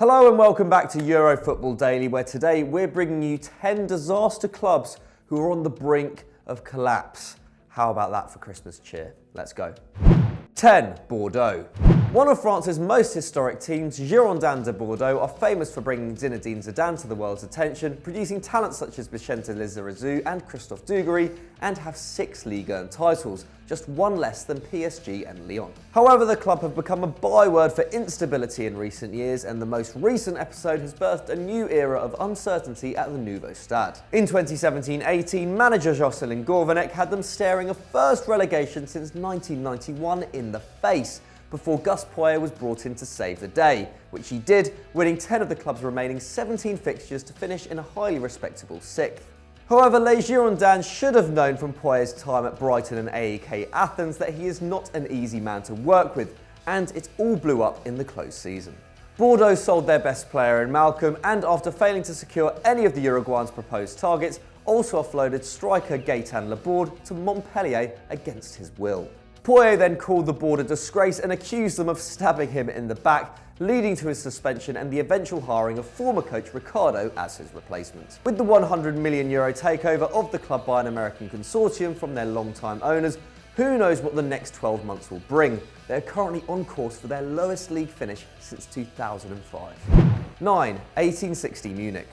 Hello and welcome back to Euro Football Daily, where today we're bringing you 10 disaster clubs who are on the brink of collapse. How about that for Christmas cheer? Let's go. 10. Bordeaux. One of France's most historic teams, Girondins de Bordeaux, are famous for bringing Zinedine Zidane to the world's attention, producing talents such as Vicente Lizarazu and Christophe Dugarry, and have 6 Ligue 1 titles, just one less than PSG and Lyon. However, the club have become a byword for instability in recent years, and the most recent episode has birthed a new era of uncertainty at the Nouveau Stade. In 2017-18, manager Jocelyn Gourvenec had them staring a first relegation since 1991 in the face, before Gus Poyet was brought in to save the day, which he did, winning 10 of the club's remaining 17 fixtures to finish in a highly respectable 6th. However, Les Girondins should have known from Poyet's time at Brighton and AEK Athens that he is not an easy man to work with, and it all blew up in the close season. Bordeaux sold their best player in Malcolm, and after failing to secure any of the Uruguayans' proposed targets, also offloaded striker Gaëtan Laborde to Montpellier against his will. Poyet then called the board a disgrace and accused them of stabbing him in the back, leading to his suspension and the eventual hiring of former coach Ricardo as his replacement. With the €100 million takeover of the club by an American consortium from their long-time owners, who knows what the next 12 months will bring? They are currently on course for their lowest league finish since 2005. 9. 1860 Munich.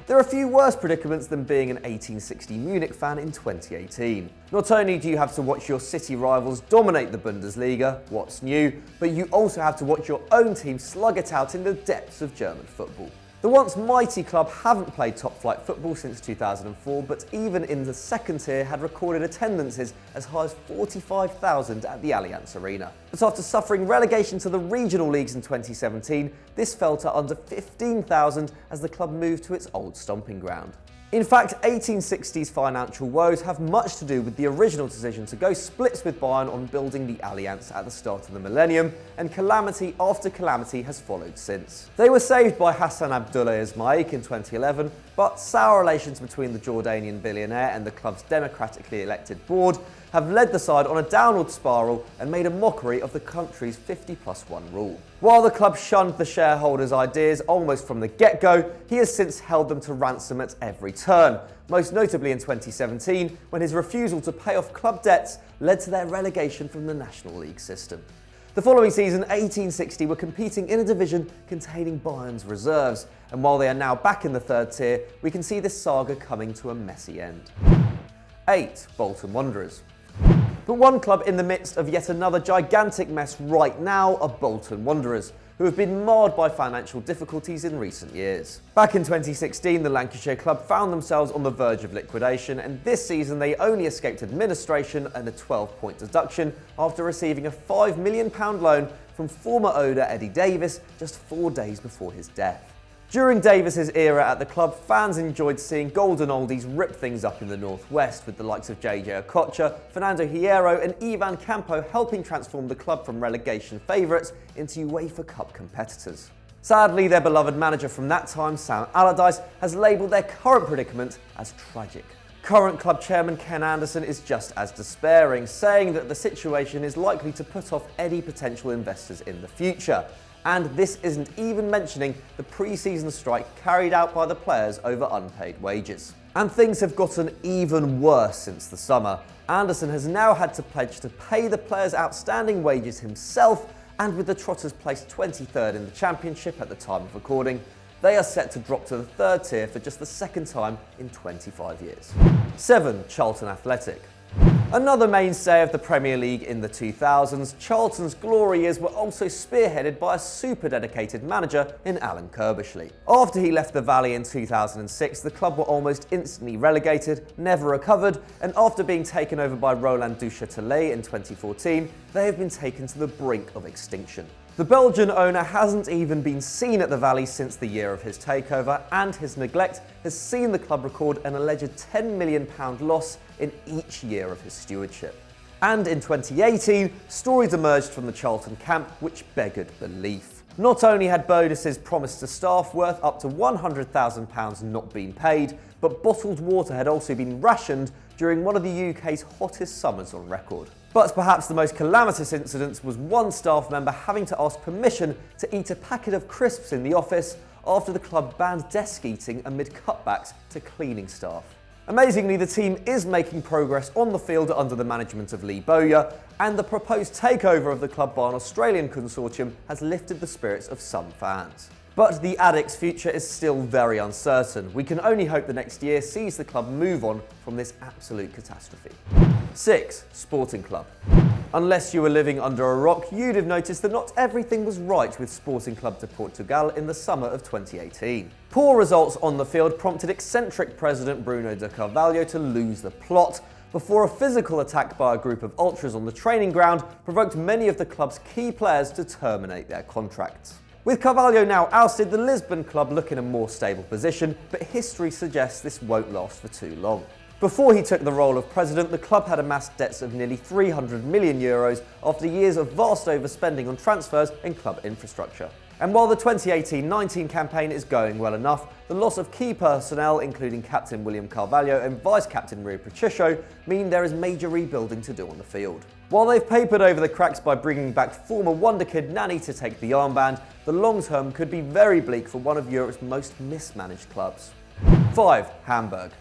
There are a few worse predicaments than being an 1860 Munich fan in 2018. Not only do you have to watch your city rivals dominate the Bundesliga, what's new, but you also have to watch your own team slug it out in the depths of German football. The once mighty club haven't played top-flight football since 2004, but even in the second tier had recorded attendances as high as 45,000 at the Allianz Arena. But after suffering relegation to the regional leagues in 2017, this fell to under 15,000 as the club moved to its old stomping ground. In fact, 1860's financial woes have much to do with the original decision to go splits with Bayern on building the Allianz at the start of the millennium, and calamity after calamity has followed since. They were saved by Hassan Abdullah Ismaik in 2011, but sour relations between the Jordanian billionaire and the club's democratically elected board have led the side on a downward spiral and made a mockery of the country's 50+1 rule. While the club shunned the shareholders' ideas almost from the get-go, he has since held them to ransom at every turn, most notably in 2017, when his refusal to pay off club debts led to their relegation from the National League system. The following season, 1860 were competing in a division containing Bayern's reserves, and while they are now back in the third tier, we can see this saga coming to a messy end. 8. Bolton Wanderers. But one club in the midst of yet another gigantic mess right now are Bolton Wanderers, who have been marred by financial difficulties in recent years. Back in 2016, the Lancashire club found themselves on the verge of liquidation, and this season they only escaped administration and a 12-point deduction after receiving a £5 million loan from former owner Eddie Davis just 4 days before his death. During Davis's era at the club, fans enjoyed seeing golden oldies rip things up in the northwest, with the likes of JJ Okocha, Fernando Hierro and Ivan Campo helping transform the club from relegation favourites into UEFA Cup competitors. Sadly, their beloved manager from that time, Sam Allardyce, has labelled their current predicament as tragic. Current club chairman Ken Anderson is just as despairing, saying that the situation is likely to put off any potential investors in the future. And this isn't even mentioning the pre-season strike carried out by the players over unpaid wages. And things have gotten even worse since the summer. Anderson has now had to pledge to pay the players' outstanding wages himself, and with the Trotters placed 23rd in the Championship at the time of recording, they are set to drop to the third tier for just the second time in 25 years. 7. Charlton Athletic. Another mainstay of the Premier League in the 2000s, Charlton's glory years were also spearheaded by a super dedicated manager in Alan Kirbishley. After he left the Valley in 2006, the club were almost instantly relegated, never recovered, and after being taken over by Roland Duchâtelet in 2014, they have been taken to the brink of extinction. The Belgian owner hasn't even been seen at the Valley since the year of his takeover, and his neglect has seen the club record an alleged £10 million loss in each year of his stewardship. And in 2018, stories emerged from the Charlton camp which beggared belief. Not only had bonuses promised to staff worth up to £100,000 not been paid, but bottled water had also been rationed during one of the UK's hottest summers on record. But perhaps the most calamitous incident was one staff member having to ask permission to eat a packet of crisps in the office after the club banned desk eating amid cutbacks to cleaning staff. Amazingly, the team is making progress on the field under the management of Lee Bowyer, and the proposed takeover of the club by an Australian consortium has lifted the spirits of some fans. But the Addicts' future is still very uncertain. We can only hope the next year sees the club move on from this absolute catastrophe. 6. Sporting Club. Unless you were living under a rock, you'd have noticed that not everything was right with Sporting Club de Portugal in the summer of 2018. Poor results on the field prompted eccentric president Bruno de Carvalho to lose the plot, before a physical attack by a group of ultras on the training ground provoked many of the club's key players to terminate their contracts. With Carvalho now ousted, the Lisbon club look in a more stable position, but history suggests this won't last for too long. Before he took the role of president, the club had amassed debts of nearly €300 million after years of vast overspending on transfers and club infrastructure. And while the 2018-19 campaign is going well enough, the loss of key personnel, including captain William Carvalho and vice-captain Rui Patricio, mean there is major rebuilding to do on the field. While they've papered over the cracks by bringing back former wonderkid Nani to take the armband, the long term could be very bleak for one of Europe's most mismanaged clubs. 5. Hamburg.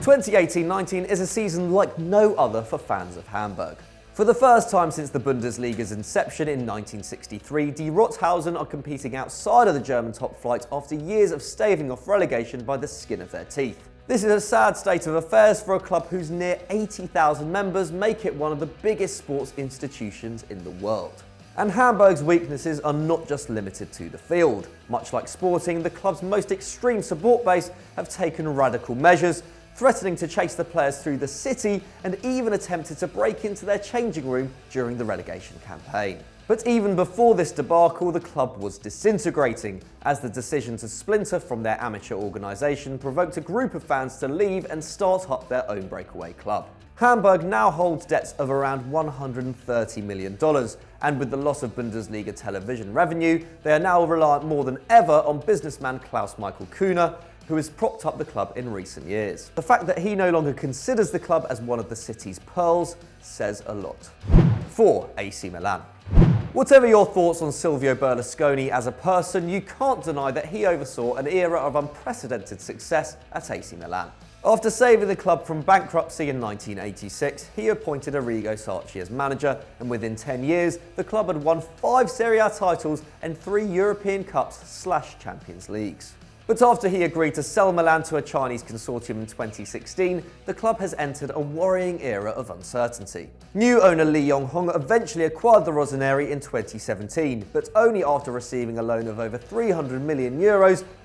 2018-19 is a season like no other for fans of Hamburg. For the first time since the Bundesliga's inception in 1963, Die Rothausen are competing outside of the German top flight after years of staving off relegation by the skin of their teeth. This is a sad state of affairs for a club whose near 80,000 members make it one of the biggest sports institutions in the world. And Hamburg's weaknesses are not just limited to the field. Much like Sporting, the club's most extreme support base have taken radical measures, threatening to chase the players through the city and even attempted to break into their changing room during the relegation campaign. But even before this debacle, the club was disintegrating, as the decision to splinter from their amateur organisation provoked a group of fans to leave and start up their own breakaway club. Hamburg now holds debts of around $130 million, and with the loss of Bundesliga television revenue, they are now reliant more than ever on businessman Klaus-Michael Kühne, who has propped up the club in recent years. The fact that he no longer considers the club as one of the city's pearls says a lot. 4. AC Milan. Whatever your thoughts on Silvio Berlusconi as a person, you can't deny that he oversaw an era of unprecedented success at AC Milan. After saving the club from bankruptcy in 1986, he appointed Arrigo Sacchi as manager, and within 10 years, the club had won 5 Serie A titles and 3 European Cups/Champions Leagues. But after he agreed to sell Milan to a Chinese consortium in 2016, the club has entered a worrying era of uncertainty. New owner Lee Yong-hong eventually acquired the Rossoneri in 2017, but only after receiving a loan of over €300 million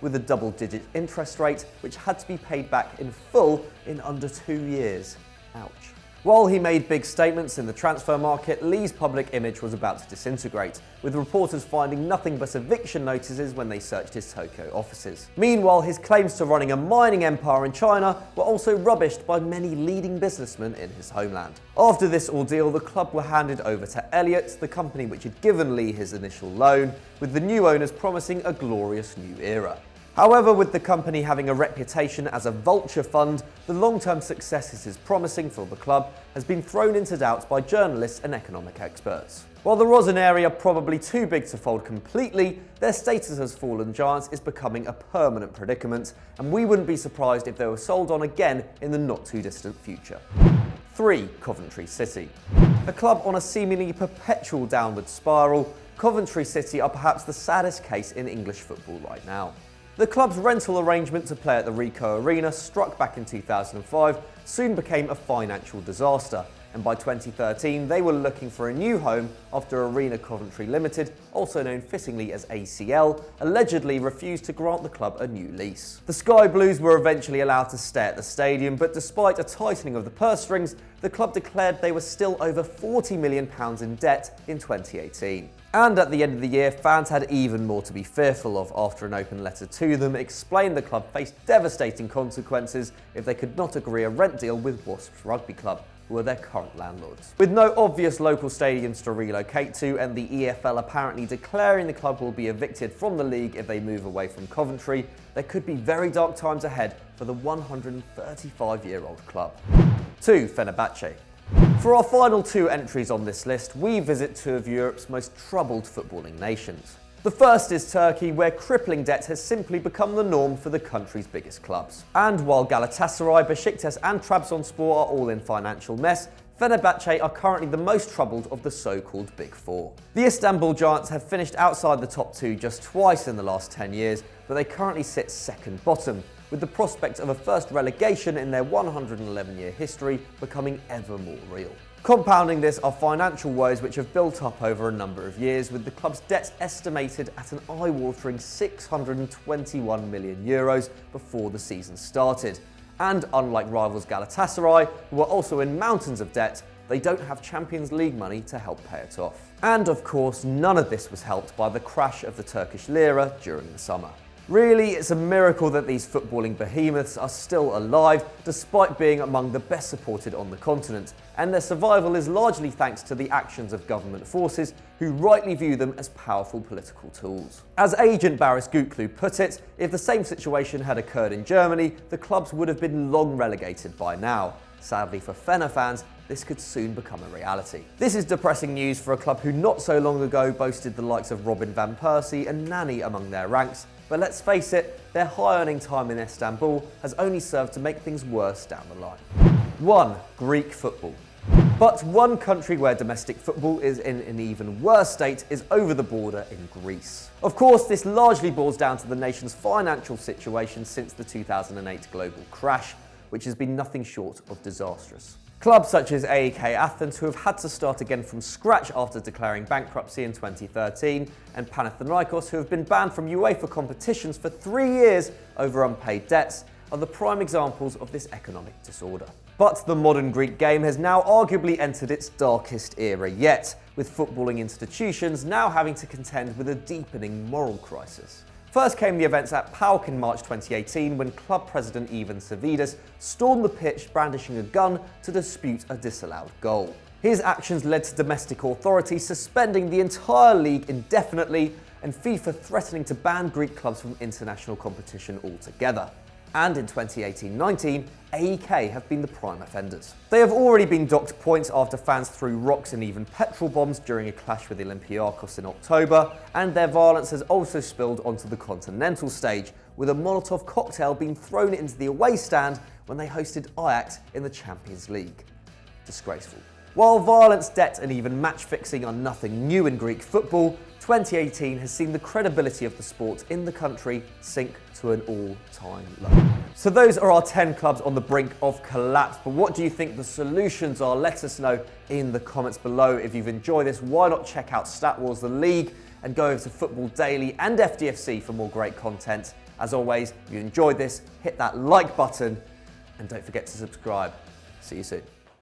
with a double-digit interest rate, which had to be paid back in full in under 2 years. Ouch. While he made big statements in the transfer market, Lee's public image was about to disintegrate, with reporters finding nothing but eviction notices when they searched his Tokyo offices. Meanwhile, his claims to running a mining empire in China were also rubbished by many leading businessmen in his homeland. After this ordeal, the club were handed over to Elliott, the company which had given Lee his initial loan, with the new owners promising a glorious new era. However, with the company having a reputation as a vulture fund, the long-term success it is promising for the club has been thrown into doubt by journalists and economic experts. While the Rossoneri are probably too big to fold completely, their status as fallen giants is becoming a permanent predicament, and we wouldn't be surprised if they were sold on again in the not-too-distant future. 3. Coventry City. A club on a seemingly perpetual downward spiral, Coventry City are perhaps the saddest case in English football right now. The club's rental arrangement to play at the Ricoh Arena, struck back in 2005, soon became a financial disaster, and by 2013 they were looking for a new home after Arena Coventry Limited, also known fittingly as ACL, allegedly refused to grant the club a new lease. The Sky Blues were eventually allowed to stay at the stadium, but despite a tightening of the purse strings, the club declared they were still over £40 million in debt in 2018. And at the end of the year, fans had even more to be fearful of after an open letter to them explained the club faced devastating consequences if they could not agree a rent deal with Wasps Rugby Club, who are their current landlords. With no obvious local stadiums to relocate to, and the EFL apparently declaring the club will be evicted from the league if they move away from Coventry, there could be very dark times ahead for the 135-year-old club. 2. Fenerbahce. For our final two entries on this list, we visit two of Europe's most troubled footballing nations. The first is Turkey, where crippling debt has simply become the norm for the country's biggest clubs. And while Galatasaray, Besiktas and Trabzonspor are all in financial mess, Fenerbahce are currently the most troubled of the so-called Big Four. The Istanbul Giants have finished outside the top two just twice in the last 10 years, but they currently sit second bottom, with the prospect of a first relegation in their 111-year history becoming ever more real. Compounding this are financial woes which have built up over a number of years, with the club's debts estimated at an eye-watering €621 million before the season started. And unlike rivals Galatasaray, who are also in mountains of debt, they don't have Champions League money to help pay it off. And of course, none of this was helped by the crash of the Turkish lira during the summer. Really, it's a miracle that these footballing behemoths are still alive, despite being among the best supported on the continent, and their survival is largely thanks to the actions of government forces who rightly view them as powerful political tools. As agent Baris Guklu put it, if the same situation had occurred in Germany, the clubs would have been long relegated by now. Sadly for Fener fans, this could soon become a reality. This is depressing news for a club who not so long ago boasted the likes of Robin van Persie and Nani among their ranks, but let's face it, their high-earning time in Istanbul has only served to make things worse down the line. 1. Greek football. But one country where domestic football is in an even worse state is over the border in Greece. Of course, this largely boils down to the nation's financial situation since the 2008 global crash, which has been nothing short of disastrous. Clubs such as AEK Athens, who have had to start again from scratch after declaring bankruptcy in 2013, and Panathinaikos, who have been banned from UEFA competitions for 3 years over unpaid debts, are the prime examples of this economic disorder. But the modern Greek game has now arguably entered its darkest era yet, with footballing institutions now having to contend with a deepening moral crisis. First came the events at PAOK in March 2018 when club president Ivan Savidis stormed the pitch brandishing a gun to dispute a disallowed goal. His actions led to domestic authorities suspending the entire league indefinitely and FIFA threatening to ban Greek clubs from international competition altogether. And in 2018-19, AEK have been the prime offenders. They have already been docked points after fans threw rocks and even petrol bombs during a clash with Olympiacos in October, and their violence has also spilled onto the continental stage, with a Molotov cocktail being thrown into the away stand when they hosted Ajax in the Champions League. Disgraceful. While violence, debt and even match fixing are nothing new in Greek football, 2018 has seen the credibility of the sport in the country sink to an all-time low. So those are our 10 clubs on the brink of collapse, but what do you think the solutions are? Let us know in the comments below. If you've enjoyed this, why not check out Stat Wars The League and go over to Football Daily and FDFC for more great content. As always, if you enjoyed this, hit that like button and don't forget to subscribe. See you soon.